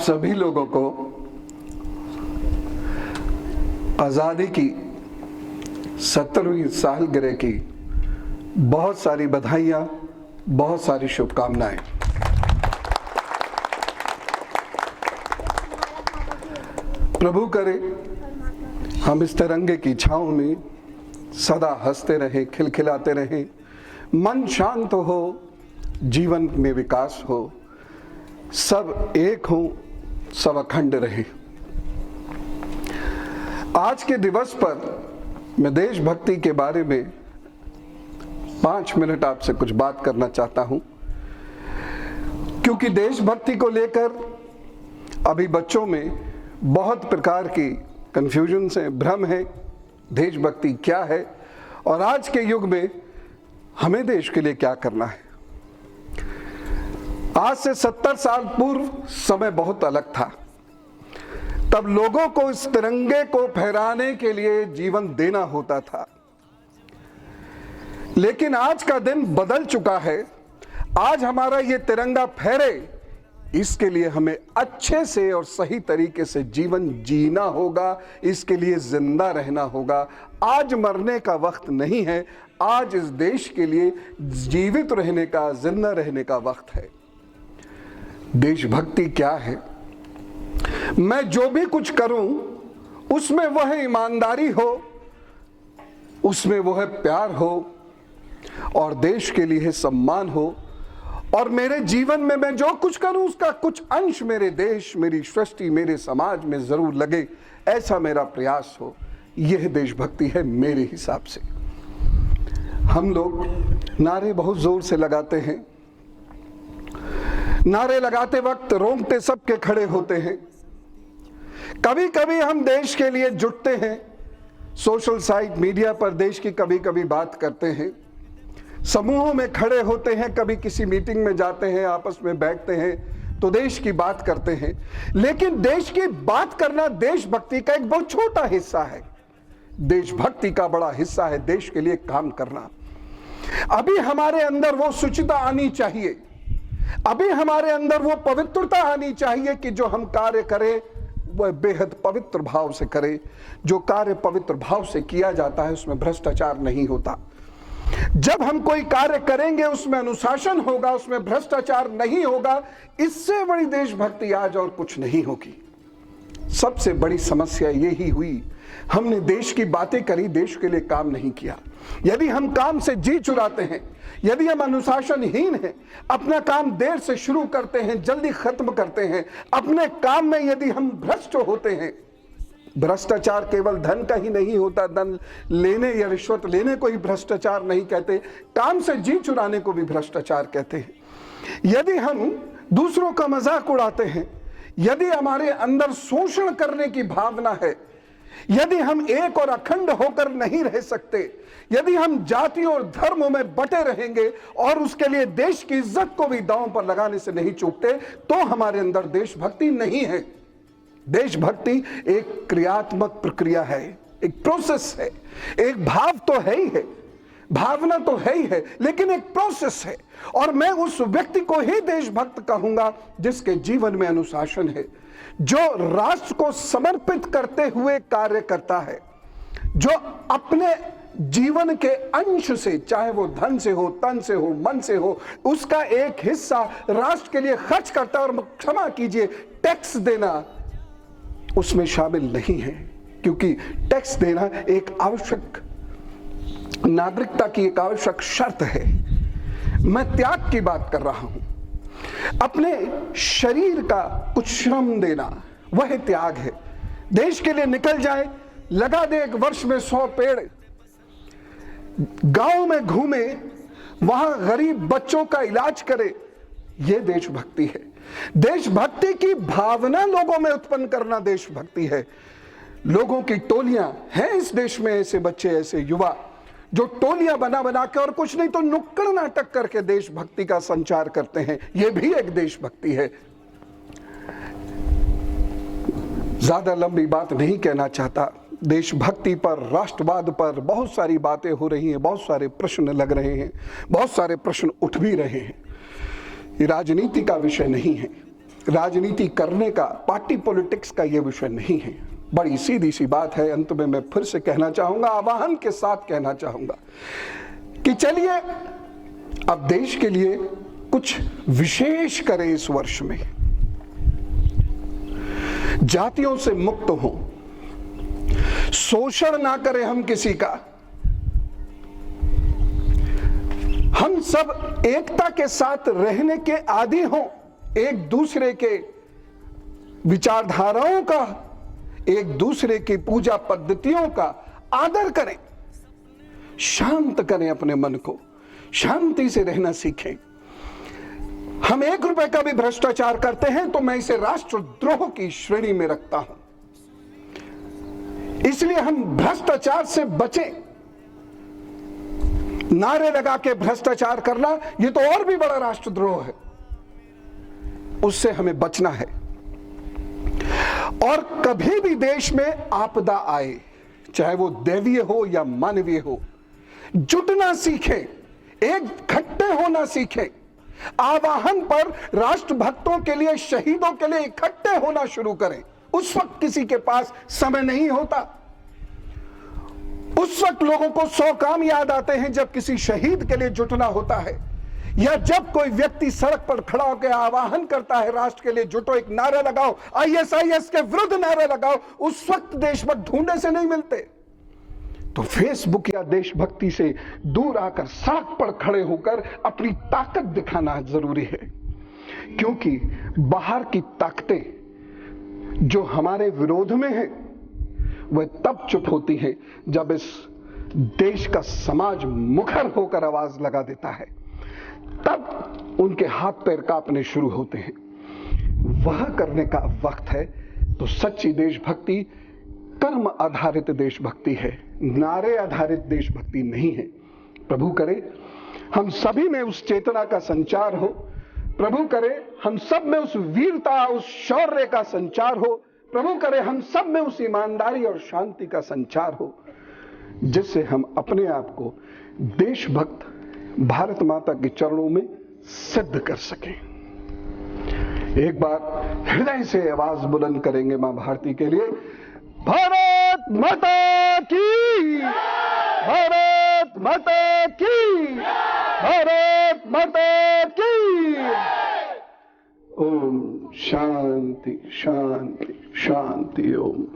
सभी लोगों को आज़ादी की 70वीं सालगिरह की बहुत सारी बधाइयाँ, बहुत सारी शुभकामनाएं। प्रभु करे हम इस तिरंगे की छांव में सदा हंसते रहें, खिलखिलाते रहें, मन शांत हो, जीवन में विकास हो, सब एक हों, सब अखंड रहे। आज के दिवस पर मैं देशभक्ति के बारे में 5 मिनट आपसे कुछ बात करना चाहता हूं, क्योंकि देशभक्ति को लेकर अभी बच्चों में बहुत प्रकार की कंफ्यूजन है, भ्रम है। देशभक्ति क्या है और आज के युग में हमें देश के लिए क्या करना है। आज से 70 साल पूर्व समय बहुत अलग था। तब लोगों को इस तिरंगे को फहराने के लिए जीवन देना होता था, लेकिन आज का दिन बदल चुका है। आज हमारा ये तिरंगा फहरे, इसके लिए हमें अच्छे से और सही तरीके से जीवन जीना होगा, इसके लिए जिंदा रहना होगा। आज मरने का वक्त नहीं है, आज इस देश के लिए जीवित रहने का, जिंदा रहने का वक्त है। देशभक्ति क्या है? मैं जो भी कुछ करूं उसमें वह ईमानदारी हो, उसमें वह प्यार हो और देश के लिए सम्मान हो, और मेरे जीवन में मैं जो कुछ करूं उसका कुछ अंश मेरे देश, मेरी सृष्टि, मेरे समाज में जरूर लगे, ऐसा मेरा प्रयास हो। यह देशभक्ति है मेरे हिसाब से। हम लोग नारे बहुत जोर से लगाते हैं, नारे लगाते वक्त रोंगटे सबके खड़े होते हैं। कभी कभी हम देश के लिए जुटते हैं, सोशल साइट मीडिया पर देश की कभी कभी बात करते हैं, समूहों में खड़े होते हैं, कभी किसी मीटिंग में जाते हैं, आपस में बैठते हैं तो देश की बात करते हैं। लेकिन देश की बात करना देशभक्ति का एक बहुत छोटा हिस्सा है। देशभक्ति का बड़ा हिस्सा है देश के लिए काम करना। अभी हमारे अंदर वो शुचिता आनी चाहिए, अभी हमारे अंदर वो पवित्रता आनी चाहिए कि जो हम कार्य करें वह बेहद पवित्र भाव से करें। जो कार्य पवित्र भाव से किया जाता है उसमें भ्रष्टाचार नहीं होता। जब हम कोई कार्य करेंगे उसमें अनुशासन होगा, उसमें भ्रष्टाचार नहीं होगा। इससे बड़ी देशभक्ति आज और कुछ नहीं होगी। सबसे बड़ी समस्या यही हुई, हमने देश की बातें करी, देश के लिए काम नहीं किया। यदि हम काम से जी चुराते हैं, यदि हम अनुशासनहीन हैं, अपना काम देर से शुरू करते हैं, जल्दी खत्म करते हैं, अपने काम में यदि हम भ्रष्ट होते हैं, भ्रष्टाचार केवल धन का ही नहीं होता, धन लेने या रिश्वत लेने को ही भ्रष्टाचार नहीं कहते, काम से जी चुराने को भी भ्रष्टाचार कहते हैं। यदि हम दूसरों का मजाक उड़ाते हैं, यदि हमारे अंदर शोषण करने की भावना है, यदि हम एक और अखंड होकर नहीं रह सकते, यदि हम जाति और धर्मों में बटे रहेंगे और उसके लिए देश की इज्जत को भी दांव पर लगाने से नहीं चूकते, तो हमारे अंदर देशभक्ति नहीं है। देशभक्ति एक क्रियात्मक प्रक्रिया है, एक प्रोसेस है, एक भाव तो है ही है, भावना तो है ही है, लेकिन एक प्रोसेस है। और मैं उस व्यक्ति को ही देशभक्त कहूंगा जिसके जीवन में अनुशासन है, जो राष्ट्र को समर्पित करते हुए कार्य करता है, जो अपने जीवन के अंश से, चाहे वो धन से हो, तन से हो, मन से हो, उसका एक हिस्सा राष्ट्र के लिए खर्च करता है। और क्षमा कीजिए, टैक्स देना उसमें शामिल नहीं है, क्योंकि टैक्स देना एक आवश्यक, नागरिकता की एक आवश्यक शर्त है। मैं त्याग की बात कर रहा हूं, अपने शरीर का कुछ श्रम देना, वह त्याग है। देश के लिए निकल जाए, लगा दे एक वर्ष में 100 पेड़, गांव में घूमे, वहां गरीब बच्चों का इलाज करे, यह देशभक्ति है। देशभक्ति की भावना लोगों में उत्पन्न करना देशभक्ति है। लोगों की टोलियां हैं इस देश में, ऐसे बच्चे, ऐसे युवा जो टोलियां बना बना के और कुछ नहीं तो नुक्कड़ नाटक करके देशभक्ति का संचार करते हैं, यह भी एक देशभक्ति है। ज्यादा लंबी बात नहीं कहना चाहता। देशभक्ति पर, राष्ट्रवाद पर बहुत सारी बातें हो रही हैं, बहुत सारे प्रश्न लग रहे हैं, बहुत सारे प्रश्न उठ भी रहे हैं। ये राजनीति का विषय नहीं है। राजनीति करने का, पार्टी पॉलिटिक्स का यह विषय नहीं है। बड़ी सीधी सी बात है। अंत में मैं फिर से कहना चाहूंगा, आह्वान के साथ कहना चाहूंगा कि चलिए अब देश के लिए कुछ विशेष करें। इस वर्ष में जातियों से मुक्त हो, शोषण ना करें हम किसी का, हम सब एकता के साथ रहने के आदी हों, एक दूसरे के विचारधाराओं का, एक दूसरे की पूजा पद्धतियों का आदर करें, शांत करें अपने मन को, शांति से रहना सीखें। हम 1 रुपए का भी भ्रष्टाचार करते हैं तो मैं इसे राष्ट्रद्रोह की श्रेणी में रखता हूं। इसलिए हम भ्रष्टाचार से बचें। नारे लगा के भ्रष्टाचार करना यह तो और भी बड़ा राष्ट्रद्रोह है, उससे हमें बचना है। और कभी भी देश में आपदा आए, चाहे वो दैवीय हो या मानवीय हो, जुटना सीखें, इकट्ठे होना सीखें। आवाहन पर राष्ट्रभक्तों के लिए, शहीदों के लिए इकट्ठे होना शुरू करें। उस वक्त किसी के पास समय नहीं होता। उस वक्त लोगों को 100 काम याद आते हैं जब किसी शहीद के लिए जुटना होता है, या जब कोई व्यक्ति सड़क पर खड़ा होकर आह्वान करता है राष्ट्र के लिए जुटो, एक नारा लगाओ, ISIS के विरुद्ध नारा लगाओ, उस वक्त देशभक्त ढूंढने से नहीं मिलते। तो फेसबुक या देशभक्ति से दूर आकर सड़क पर खड़े होकर अपनी ताकत दिखाना जरूरी है। क्योंकि बाहर की ताकतें जो हमारे विरोध में हैं, वह तब चुप होती हैं जब इस देश का समाज मुखर होकर आवाज लगा देता है, तब उनके हाथ पैर कांपने शुरू होते हैं। वह करने का वक्त है। तो सच्ची देशभक्ति कर्म आधारित देशभक्ति है, नारे आधारित देशभक्ति नहीं है। प्रभु करे हम सभी में उस चेतना का संचार हो, प्रभु करे हम सब में उस वीरता, उस शौर्य का संचार हो, प्रभु करे हम सब में उस ईमानदारी और शांति का संचार हो, जिससे हम अपने आप को देशभक्त भारत माता के चरणों में सिद्ध कर सकें। एक बार हृदय से आवाज बुलंद करेंगे मां भारती के लिए। भारत माता की, भारत माता की, भारत माता की। ओम शांति शांति शांति। ओम।